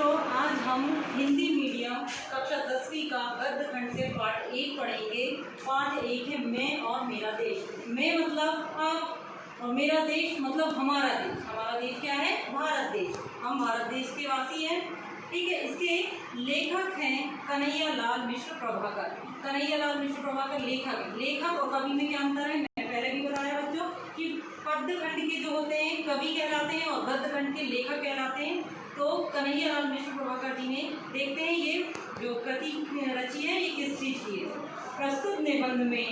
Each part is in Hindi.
बच्चों, आज हम हिंदी मीडियम कक्षा 10वीं का गद्य खंड से पाठ 1 पढ़ेंगे। पाठ 1 है मैं और मेरा देश। मैं मतलब आप और मेरा देश मतलब हमारा देश। हमारा देश क्या है? भारत देश। हम भारत देश के वासी हैं, ठीक है। इसके लेखक हैं कन्हैयालाल मिश्र प्रभाकर। कन्हैयालाल मिश्र प्रभाकर लेखक और कवि में क्या अंतर है? मैंने पहले भी बताया बच्चों कि पद्य खंड के जो होते हैं कवि कहलाते हैं और गद्य खंड के लेखक कहलाते हैं। तो कन्हैयालाल मिश्र प्रभाकर जी ने, देखते हैं ये जो कृति रची है ये किस चीज की है। प्रस्तुत निबंध में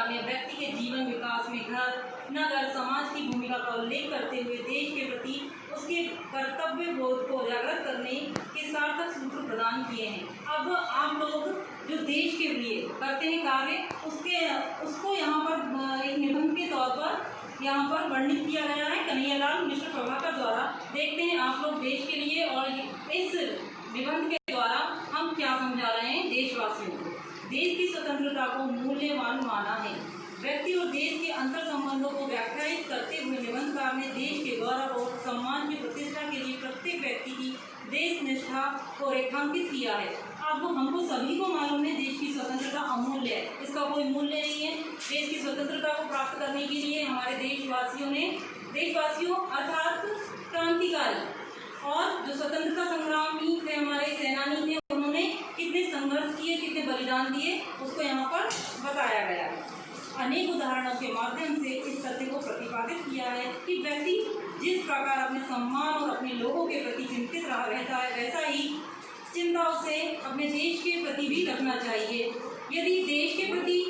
व्यक्ति के जीवन विकास में घर, नगर, समाज की भूमिका का उल्लेख करते हुए देश के प्रति उसके कर्तव्य बोध को उजागर करने के सार्थक सूत्र प्रदान किए हैं। अब आप लोग जो देश के लिए करते हैं कार्य, उसको यहाँ पर एक निबंध के तौर पर यहाँ पर वर्णित किया गया है कन्हैयालाल मिश्र प्रभाकर द्वारा। देखते हैं आप लोग देश के लिए और इस निबंध के द्वारा हम क्या समझा रहे हैं देशवासियों को। देश की स्वतंत्रता को मूल्यवान माना है। व्यक्ति और देश के अंतर संबंधों को व्याख्यायित करते हुए निबंधकार ने देश के गौरव और सम्मान की प्रतिष्ठा के लिए प्रत्येक व्यक्ति की देश निष्ठा को रेखांकित किया है। अब हमको सभी को मालूम है देश की स्वतंत्रता अमूल्य है, इसका कोई मूल्य नहीं है। देश की स्वतंत्रता को प्राप्त करने के लिए हमारे देशवासियों अर्थात क्रांतिकारी और जो स्वतंत्रता संग्रामी थे, हमारे सेनानी थे, उन्होंने कितने संघर्ष किए, कितने बलिदान दिए, उसको यहाँ पर बताया गया है। अनेक उदाहरणों के माध्यम से इस तथ्य को प्रतिपादित किया है कि व्यक्ति जिस प्रकार अपने सम्मान और अपने लोगों के प्रति चिंतित रहता है, वैसा ही चिंता उसे अपने देश के प्रति भी रखना चाहिए। यदि देश के प्रति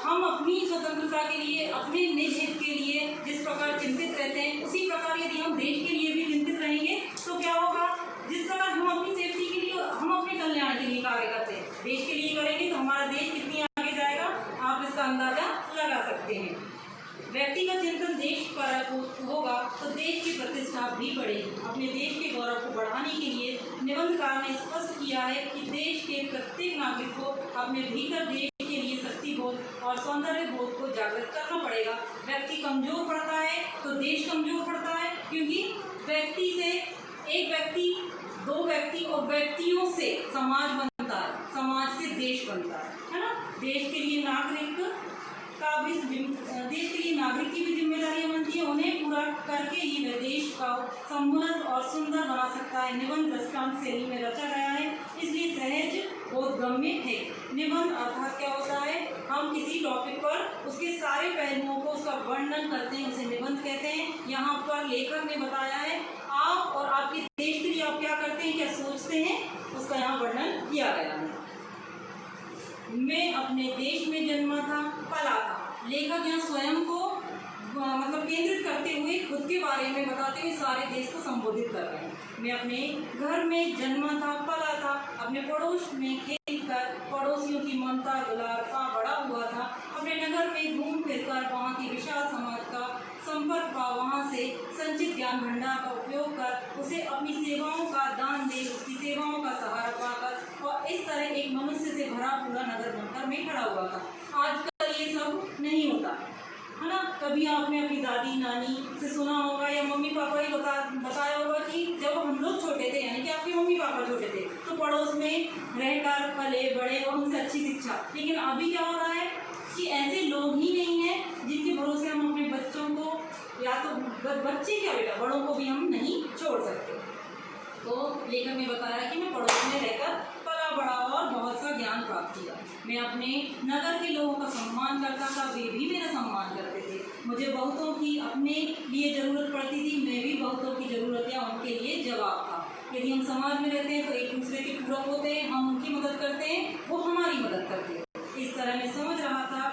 हम अपनी स्वतंत्रता के लिए, अपने निज हित के लिए जिस प्रकार चिंतित रहते हैं, उसी प्रकार यदि हम देश के लिए भी चिंतित रहेंगे तो क्या होगा? जिस प्रकार हम अपनी सेफ्टी के लिए, हम अपने कल्याण के लिए कार्य करते हैं, देश के लिए करेंगे तो हमारा देश कितनी आगे जाएगा, आप इसका अंदाजा लगा सकते हैं। व्यक्ति का चिंतन देश पर होगा तो देश की प्रतिष्ठा भी बढ़ेगी। अपने देश के गौरव को बढ़ाने के लिए निबंधकार ने स्पष्ट किया है कि देश के प्रत्येक नागरिक को अपने भीतर देश के लिए शक्ति बोध और सौंदर्य बोध को जागृत करना पड़ेगा। व्यक्ति कमजोर पड़ता है तो देश कमजोर पड़ता है, क्योंकि व्यक्ति से एक व्यक्ति, दो व्यक्ति और व्यक्तियों से समाज बनता है, समाज से देश बनता है ना। देश के लिए नागरिक की भी जिम्मेदारियां बनती है, उन्हें पूरा करके ही वह देश का समुन्नत और सुंदर बना सकता है। निबंध दृष्टांत शैली में रचा गया है, इसलिए सहज बोधगम्य है। निबंध अर्थात क्या होता है? हम किसी टॉपिक पर उसके सारे पहलुओं को उसका वर्णन करते हैं, उसे निबंध कहते हैं। यहाँ पर लेखक ने बताया है आप और आपके देश के लिए आप क्या करते हैं, क्या सोचते हैं, उसका यहाँ वर्णन किया गया है। मैं अपने देश में जन्मा था, पला था। लेखक यहाँ स्वयं को मतलब केंद्रित करते हुए खुद के बारे में बताते हुए सारे देश को संबोधित कर रहे हैं। मैं अपने घर में जन्मा था, पला था, अपने पड़ोस में खेल कर पड़ोसियों की ममता दुलार पा बड़ा हुआ था। अपने नगर में घूम फिर कर वहाँ की विशाल समाज का संपर्क पा, वहाँ से संचित ज्ञान भंडार का उपयोग कर उसे अपनी सेवाओं का दान दे, उसकी सेवाओं का सहारा पाकर और इस तरह एक मनुष्य से भरा पूरा नगर बनकर मैं खड़ा हुआ था। आजकल ये सब नहीं होता है ना। कभी आपने अपनी दादी नानी से सुना होगा या मम्मी पापा ही बताया होगा कि जब हम लोग छोटे थे, यानी कि आपके मम्मी पापा छोटे थे, तो पड़ोस में रहकर पले बड़े और उनसे अच्छी शिक्षा। लेकिन अभी क्या हो रहा है कि ऐसे लोग ही नहीं हैं जिनके भरोसे हम अपने बच्चों को, या तो बच्चे क्या बेटा, बड़ों को भी हम नहीं छोड़ सकते। तो लेखक ने बताया कि मैं पड़ोस में रहकर पला बड़ा और बहुत सा ज्ञान प्राप्त किया। मैं अपने नगर के लोगों का सम्मान करता था, वे भी मेरा सम्मान करते थे। मुझे बहुतों की अपने लिए ज़रूरत पड़ती थी, मैं भी बहुतों की ज़रूरत या उनके लिए जवाब था। यदि हम समाज में रहते हैं तो एक दूसरे के पूरक होते हैं, हम उनकी मदद करते हैं, वो हमारी मदद करते हैं। इस तरह मैं समझ रहा था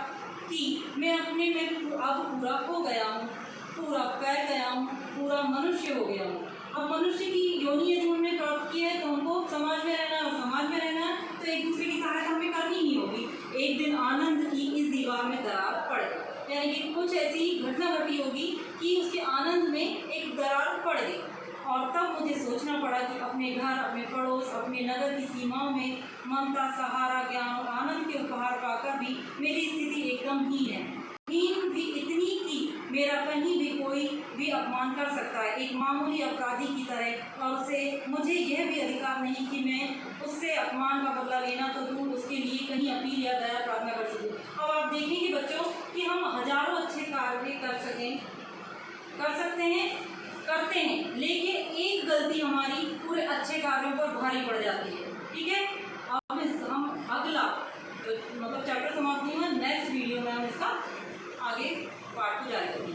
कि मैं अपने में अब पूरा हो गया हूँ, पूरा कर गया हूँ, पूरा मनुष्य हो गया हूँ। अब मनुष्य की योनि यदि हमने प्राप्त की है तो हमको समाज में रहना है, और समाज में रहना है तो एक दूसरे की सहायता हमें करनी ही होगी। एक दिन आनंद की इस दीवार में दरार पड़ गई, यानी कि कुछ ऐसी घटना घटी होगी कि उसके आनंद में एक दरार पड़ गई, और तब मुझे सोचना पड़ा कि अपने घर, अपने पड़ोस, अपने नगर की सीमाओं में ममता, सहारा, ज्ञान और आनंद के उपहार पाकर भी मेरी स्थिति एकदम हीन है। हीन भी इतनी कि मेरा कहीं भी कोई भी अपमान कर सकता है एक मामूली अपराधी की तरह, और उसे मुझे यह भी अधिकार नहीं कि मैं उससे अपमान का बदला लेना तो दूर उसके लिए कहीं अपील या दया प्रार्थना कर सकूँ। अब आप देखेंगे बच्चों कि हम हजारों अच्छे कार्य कर सकते हैं, करते हैं, लेकिन एक गलती हमारी पूरे अच्छे कार्यों पर भारी पड़ जाती है। ठीक है, अब हम अगला मतलब चैप्टर समाप्त नहीं हुआ, नेक्स्ट वीडियो में हम इसका आगे पार्ट को जारी करेंगे।